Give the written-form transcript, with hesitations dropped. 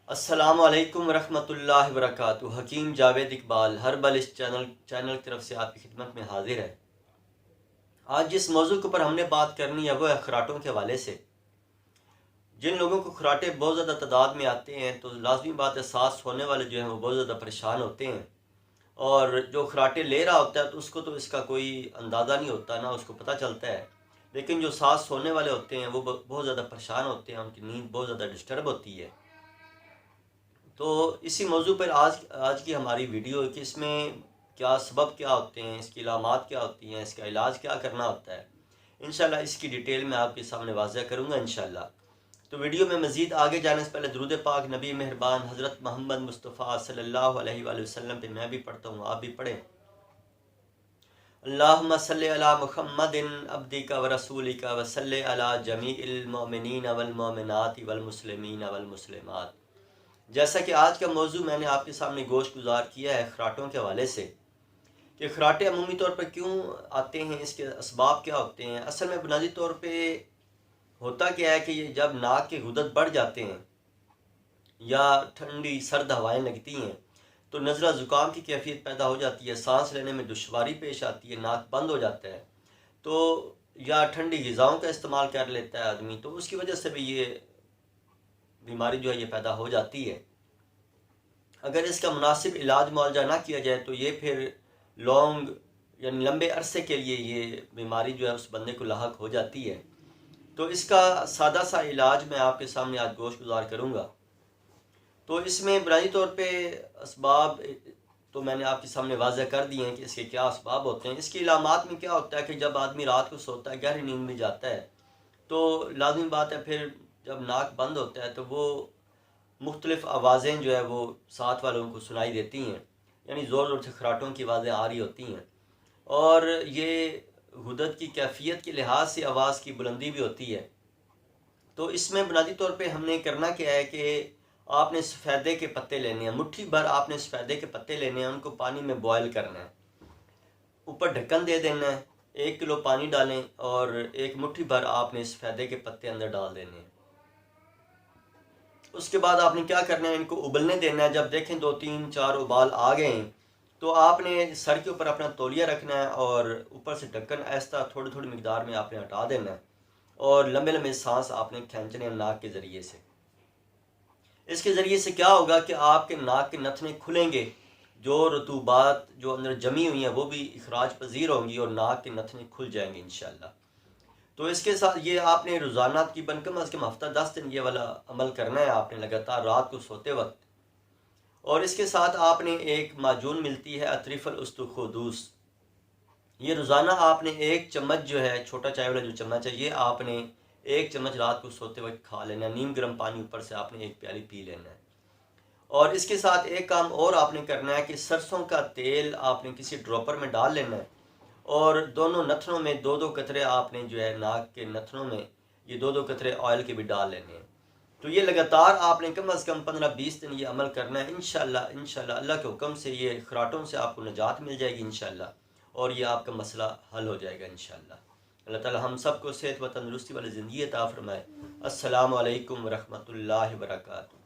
अस्सलामु अलैकुम रहमतुल्लाहि वबरकातुहू। हकीम जावेद इकबाल हर्बल इस चैनल की तरफ से आपकी खिदमत में हाजिर है। आज जिस मौजू के ऊपर हमने बात करनी है वो है खराटों के हवाले से। जिन लोगों को खराटे बहुत ज़्यादा तादाद में आते हैं तो लाजमी बात है सांस होने वाले जो हैं वो बहुत ज़्यादा परेशान होते हैं, और जो खराटे ले रहा होता है तो उसको तो इसका कोई अंदाज़ा नहीं होता, ना उसको पता चलता है। लेकिन जो सांस होने वाले होते हैं वो बहुत ज़्यादा परेशान होते हैं, उनकी नींद बहुत ज़्यादा डिस्टर्ब होती है। तो इसी मौजू पर आज आज की हमारी वीडियो है कि इसमें क्या सबब क्या होते हैं, इसकी इलामात क्या होती हैं, इसका इलाज क्या करना होता है। इंशाल्लाह इसकी डिटेल में आपके सामने वाज़ह करूँगा इंशाल्लाह। तो वीडियो में मज़ीद आगे जाने से पहले दुरूद पाक नबी मेहरबान हज़रत मोहम्मद मुस्तफ़ा सल्लल्लाहु अलैहि वसल्लम पे मैं भी पढ़ता हूँ, आप भी पढ़ें। अल्लाहुम्मा सल्लि अला मुहम्मदिन अब्दिका व रसूलिका व सल्लि अला जमीइल मोमिनीन वल मोमिनात वल मुस्लिमीन वल मुस्लिमात। जैसा कि आज का मौजू मैंने आपके सामने गोश गुजार किया है खराटों के हवाले से, कि खराटे अमूमी तौर पर क्यों आते हैं, इसके असबाब क्या होते हैं। असल में बुनियादी तौर पे होता क्या है कि ये जब नाक के गुदत बढ़ जाते हैं या ठंडी सर्द हवाएं लगती हैं तो नज़ला ज़ुकाम की कैफियत पैदा हो जाती है, सांस लेने में दुश्वारी पेश आती है, नाक बंद हो जाता है। तो या ठंडी ग़िज़ाओं का इस्तेमाल कर लेता है आदमी, तो उसकी वजह से भी ये बीमारी जो है ये पैदा हो जाती है। अगर इसका मुनासिब इलाज मुआवजा ना किया जाए तो ये फिर लॉन्ग यानी लंबे अरसे के लिए ये बीमारी जो है उस बंदे को लाहक हो जाती है। तो इसका सादा सा इलाज मैं आपके सामने आज गोश गुजार करूँगा। तो इसमें बुनियादी तौर पे असबाब तो मैंने आपके सामने वाज़ह कर दिए हैं कि इसके क्या असबाब होते हैं। इसकी इलामात में क्या होता है कि जब आदमी रात को सोता है, गहरी नींद में जाता है, तो लाज़मी बात है फिर जब नाक बंद होता है तो वो मुख्तलिफ़ आवाज़ें जो है वो साथ वालों को सुनाई देती हैं, यानी ज़ोर ज़ोर से खराटों की आवाज़ें आ रही होती हैं। और ये गुदत की कैफियत के लिहाज से आवाज़ की बुलंदी भी होती है। तो इसमें बुनियादी तौर पे हमने करना क्या है कि आपने सफ़ेदे के पत्ते लेने हैं, मुट्ठी भर आपने सफ़ेदे के पत्ते लेने हैं, उनको पानी में बॉयल करना है, ऊपर ढक्कन दे देना है, 1 किलो पानी डालें और एक मुट्ठी भर आपने सफ़ेदे के पत्ते अंदर डाल देने हैं। उसके बाद आपने क्या करना है, इनको उबलने देना है। जब देखें 2 3 4 उबाल आ गए हैं तो आपने सर के ऊपर अपना तौलिया रखना है और ऊपर से ढक्कन ऐसा थोड़ी थोड़ी मिकदार में आपने हटा देना है और लंबे लंबे सांस आपने खींचने हैं नाक के ज़रिए से। इसके ज़रिए से क्या होगा कि आपके नाक के नथने खुलेंगे, जो रतूबात जो अंदर जमी हुई हैं वो भी इखराज पजीर होंगी और नाक के नथने खुल जाएंगे इंशाल्लाह। तो इसके साथ ये आपने रोज़ाना तकरीबन कम अज़ कम हफ्ता 10 दिन ये वाला अमल करना है आपने लगातार रात को सोते वक्त। और इसके साथ आपने एक माजून मिलती है अतरीफ़ल उस्तुखुदूस, ये रोज़ाना आपने 1 चम्मच जो है, छोटा चाय वाला जो चम्मच है, ये आपने 1 चम्मच रात को सोते वक्त खा लेना है। नीम गर्म पानी ऊपर से आपने 1 प्याली पी लेना है। और इसके साथ एक काम और आपने करना है कि सरसों का तेल आपने किसी ड्रॉपर में डाल लेना है और दोनों नथनों में 2 2 कतरे आपने जो है नाक के नथनों में ये 2 2 कतरे ऑयल के भी डाल लेने हैं। तो ये लगातार आपने कम अज़ कम 15 20 दिन ये अमल करना है। इंशाल्लाह इंशाल्लाह अल्लाह के हुक्म से ये खराटों से आपको निजात मिल जाएगी इंशाल्लाह, और ये आपका मसला हल हो जाएगा इंशाल्लाह। अल्लाह ताला हम सबको सेहत व तंदुरुस्ती वाली ज़िंदगी अता फ़रमाए। अस्सलामु अलैकुम व रहमतुल्लाहि व बरकातुहू।